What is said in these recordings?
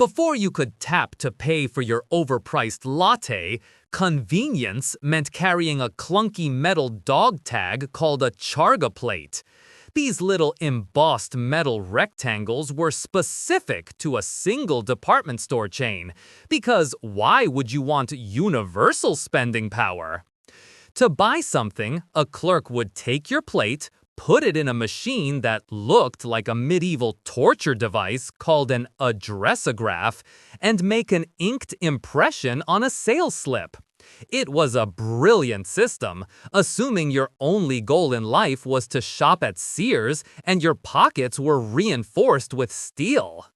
Before you could tap to pay for your overpriced latte, convenience meant carrying a clunky metal dog tag called a charga plate. These little embossed metal rectangles were specific to a single department store chain, because why would you want universal spending power? To buy something, a clerk would take your plate, put it in a machine that looked like a medieval torture device called an addressograph, and make an inked impression on a sales slip. It was a brilliant system, assuming your only goal in life was to shop at Sears and your pockets were reinforced with steel.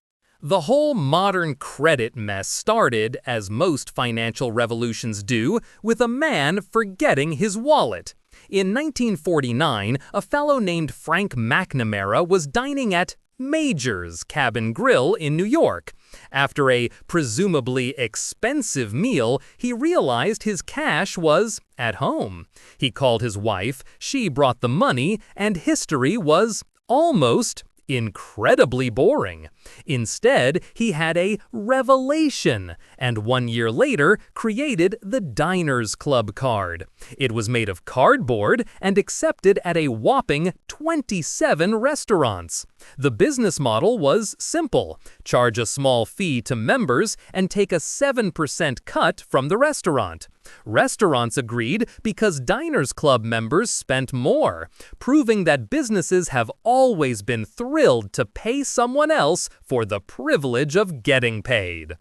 The whole modern credit mess started, as most financial revolutions do, with a man forgetting his wallet. In 1949, a fellow named Frank McNamara was dining at Major's Cabin Grill in New York. After a presumably expensive meal, he realized his cash was at home. He called his wife, she brought the money, and history was almost incredibly boring. Instead, he had a revelation, and 1 year later created the Diners Club card. It was made of cardboard and accepted at a whopping 27 restaurants. The business model was simple: charge a small fee to members and take a 7% cut from the restaurant. Restaurants agreed because Diners Club members spent more, proving that businesses have always been thrilled to pay someone else for the privilege of getting paid.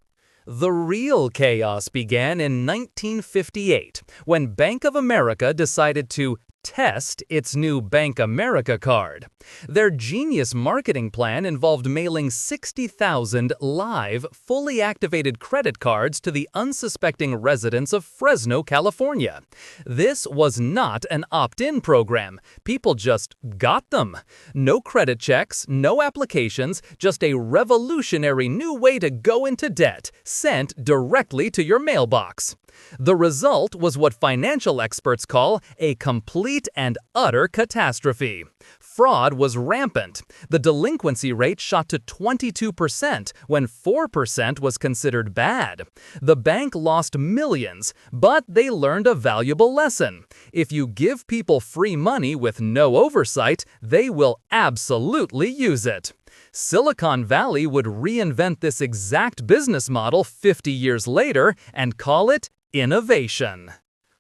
The real chaos began in 1958, when Bank of America decided to test its new Bank America card. Their genius marketing plan involved mailing 60,000 live, fully activated credit cards to the unsuspecting residents of Fresno, California. This was not an opt-in program. People just got them. No credit checks, no applications, just a revolutionary new way to go into debt, sent directly to your mailbox. The result was what financial experts call a complete and utter catastrophe. Fraud was rampant. The delinquency rate shot to 22% when 4% was considered bad. The bank lost millions, but they learned a valuable lesson. If you give people free money with no oversight, they will absolutely use it. Silicon Valley would reinvent this exact business model 50 years later and call it innovation.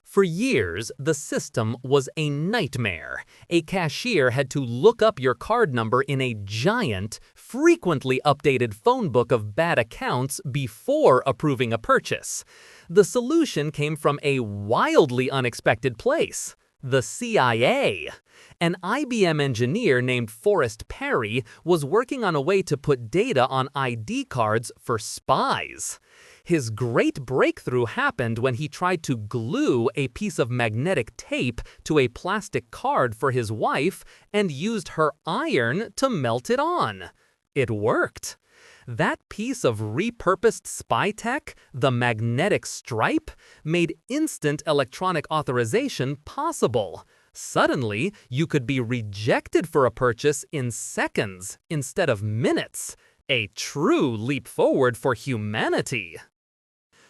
For years, the system was a nightmare. A cashier had to look up your card number in a giant, frequently updated phone book of bad accounts before approving a purchase. The solution came from a wildly unexpected place: the CIA. An IBM engineer named Forrest Perry was working on a way to put data on ID cards for spies. His great breakthrough happened when he tried to glue a piece of magnetic tape to a plastic card for his wife and used her iron to melt it on. It worked. That piece of repurposed spy tech, the magnetic stripe, made instant electronic authorization possible. Suddenly, you could be rejected for a purchase in seconds instead of minutes. A true leap forward for humanity.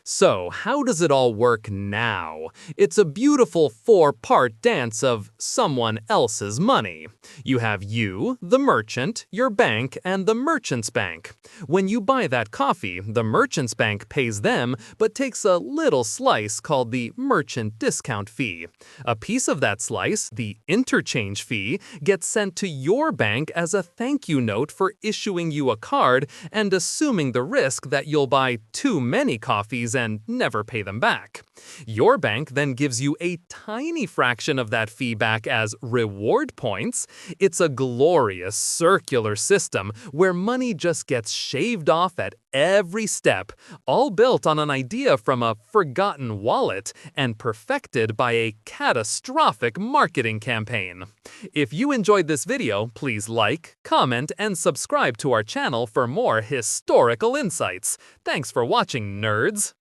So, how does it all work now? It's a beautiful four-part dance of someone else's money. You have you, the merchant, your bank, and the merchant's bank. When you buy that coffee, the merchant's bank pays them, but takes a little slice called the merchant discount fee. A piece of that slice, the interchange fee, gets sent to your bank as a thank you note for issuing you a card and assuming the risk that you'll buy too many coffees and never pay them back. Your bank then gives you a tiny fraction of that fee back as reward points. It's a glorious circular system where money just gets shaved off at every step, all built on an idea from a forgotten wallet and perfected by a catastrophic marketing campaign. If you enjoyed this video, please like, comment, and subscribe to our channel for more historical insights. Thanks for watching, nerds!